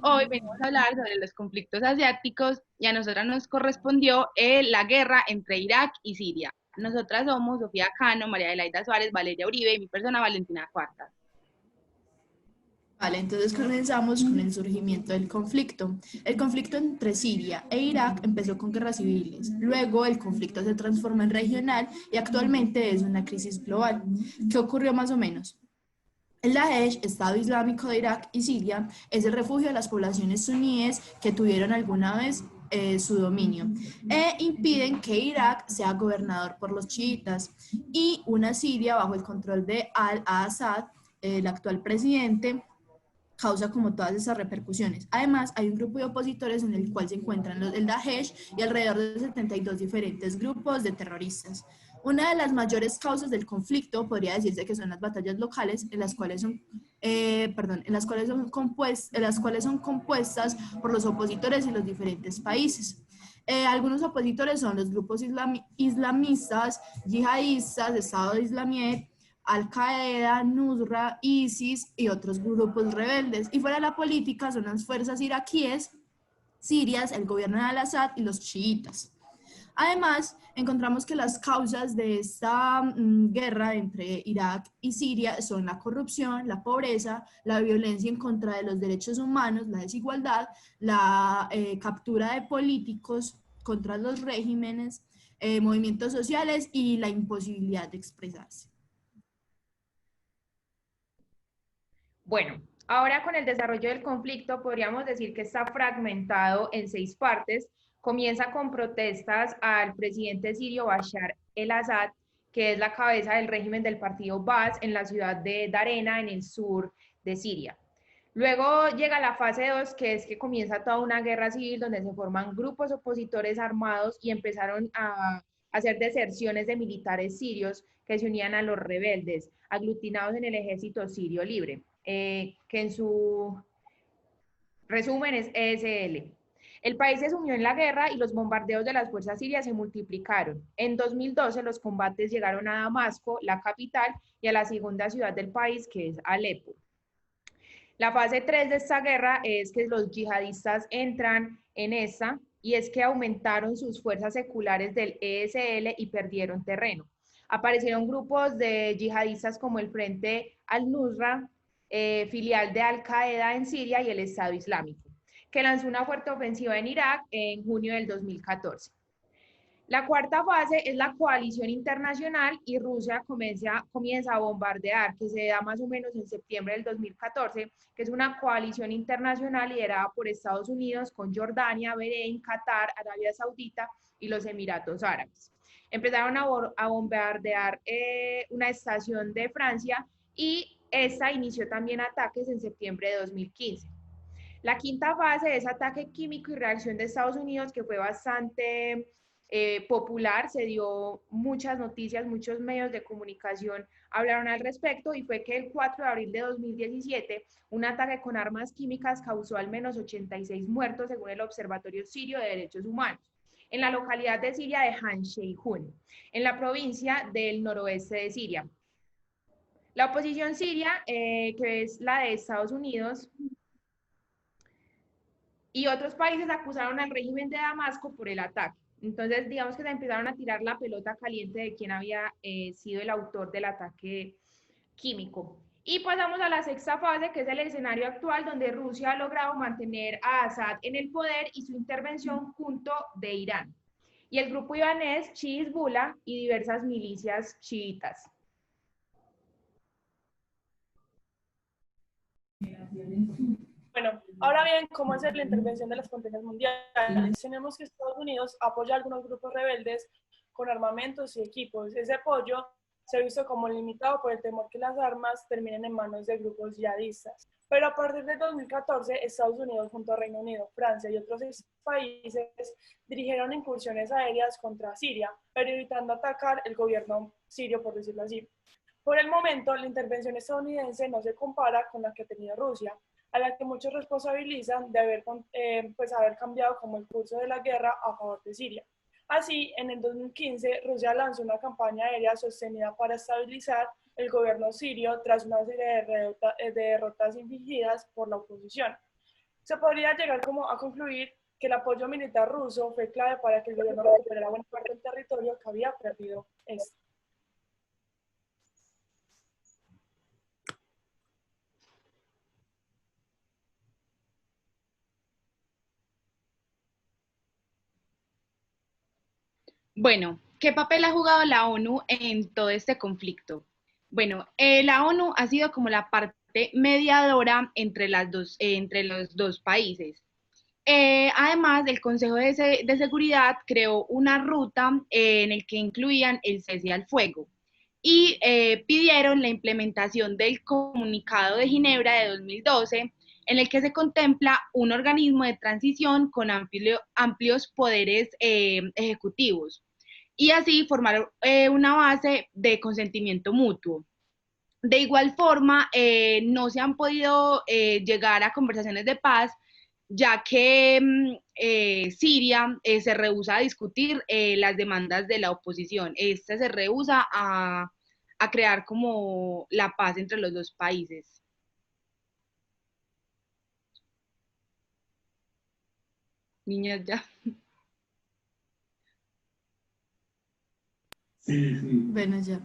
Hoy venimos a hablar sobre los conflictos asiáticos y a nosotras nos correspondió la guerra entre Irak y Siria. Nosotras somos Sofía Cano, María Adelaida Suárez, Valeria Uribe y mi persona Valentina Cuartas. Vale, entonces comenzamos con el surgimiento del conflicto. El conflicto entre Siria e Irak empezó con guerras civiles. Luego el conflicto se transformó en regional y actualmente es una crisis global. ¿Qué ocurrió más o menos? El Daesh, Estado Islámico de Irak y Siria, es el refugio de las poblaciones suníes que tuvieron alguna vez su dominio e impiden que Irak sea gobernador por los chiitas y una Siria bajo el control de al-Assad, el actual presidente, causa como todas esas repercusiones. Además, hay un grupo de opositores en el cual se encuentran el Daesh y alrededor de 72 diferentes grupos de terroristas. Una de las mayores causas del conflicto podría decirse que son las batallas locales, en las cuales son compuestas por los opositores y los diferentes países. Algunos opositores son los grupos islamistas, yihadistas, Estado de Islamiyet, Al-Qaeda, Nusra, ISIS y otros grupos rebeldes. Y fuera de la política son las fuerzas iraquíes, sirias, el gobierno de Al-Assad y los chiitas. Además, encontramos que las causas de esta guerra entre Irak y Siria son la corrupción, la pobreza, la violencia en contra de los derechos humanos, la desigualdad, la captura de políticos contra los regímenes, movimientos sociales y la imposibilidad de expresarse. Bueno, ahora con el desarrollo del conflicto podríamos decir que está fragmentado en 6 partes. Comienza con protestas al presidente sirio Bashar el-Assad, que es la cabeza del régimen del partido Baas en la ciudad de Darena, en el sur de Siria. Luego llega la fase 2, que es que comienza toda una guerra civil donde se forman grupos opositores armados y empezaron a hacer deserciones de militares sirios que se unían a los rebeldes, aglutinados en el ejército sirio libre, que en su resumen es ESL. El país se sumió en la guerra y los bombardeos de las fuerzas sirias se multiplicaron. En 2012 los combates llegaron a Damasco, la capital, y a la segunda ciudad del país, que es Alepo. La fase 3 de esta guerra es que los yihadistas entran en esta y es que aumentaron sus fuerzas seculares del ESL y perdieron terreno. Aparecieron grupos de yihadistas como el Frente al-Nusra, filial de Al-Qaeda en Siria y el Estado Islámico, que lanzó una fuerte ofensiva en Irak en junio del 2014. La cuarta fase es la coalición internacional y Rusia comienza a bombardear, que se da más o menos en septiembre del 2014, que es una coalición internacional liderada por Estados Unidos con Jordania, Bahrein, Qatar, Arabia Saudita y los Emiratos Árabes. Empezaron a bombardear una estación de Francia y esta inició también ataques en septiembre de 2015. La quinta fase es ataque químico y reacción de Estados Unidos, que fue bastante popular, se dio muchas noticias, muchos medios de comunicación hablaron al respecto y fue que el 4 de abril de 2017 un ataque con armas químicas causó al menos 86 muertos según el Observatorio Sirio de Derechos Humanos en la localidad de Siria de Han Sheikhoun, en la provincia del noroeste de Siria. La oposición siria, que es la de Estados Unidos, y otros países acusaron al régimen de Damasco por el ataque. Entonces, digamos que se empezaron a tirar la pelota caliente de quién había sido el autor del ataque químico. Y pasamos a la sexta fase, que es el escenario actual, donde Rusia ha logrado mantener a Assad en el poder y su intervención junto de Irán. Y el grupo iranés Hezbollah y diversas milicias chiitas. Bueno, ahora bien, ¿cómo hacer la intervención de las potencias mundiales? Tenemos que Estados Unidos apoya a algunos grupos rebeldes con armamentos y equipos. Ese apoyo se ha visto como limitado por el temor que las armas terminen en manos de grupos yihadistas. Pero a partir de 2014, Estados Unidos junto a Reino Unido, Francia y otros 6 países dirigieron incursiones aéreas contra Siria, pero evitando atacar el gobierno sirio, por decirlo así. Por el momento, la intervención estadounidense no se compara con la que ha tenido Rusia, a la que muchos responsabilizan de haber cambiado como el curso de la guerra a favor de Siria. Así, en el 2015, Rusia lanzó una campaña aérea sostenida para estabilizar el gobierno sirio tras una serie de derrotas infligidas por la oposición. Se podría llegar como a concluir que el apoyo militar ruso fue clave para que el gobierno recuperara buena parte del territorio que había perdido este. Bueno, ¿qué papel ha jugado la ONU en todo este conflicto? Bueno, la ONU ha sido como la parte mediadora entre los dos países. Además, el Consejo de Seguridad creó una ruta en el que incluían el cese al fuego y pidieron la implementación del Comunicado de Ginebra de 2012, en el que se contempla un organismo de transición con amplios poderes ejecutivos y así formar una base de consentimiento mutuo. De igual forma, no se han podido llegar a conversaciones de paz, ya que Siria se rehúsa a discutir las demandas de la oposición. Esta se rehúsa a crear como la paz entre los dos países. Niñas, ya. Bueno, ya.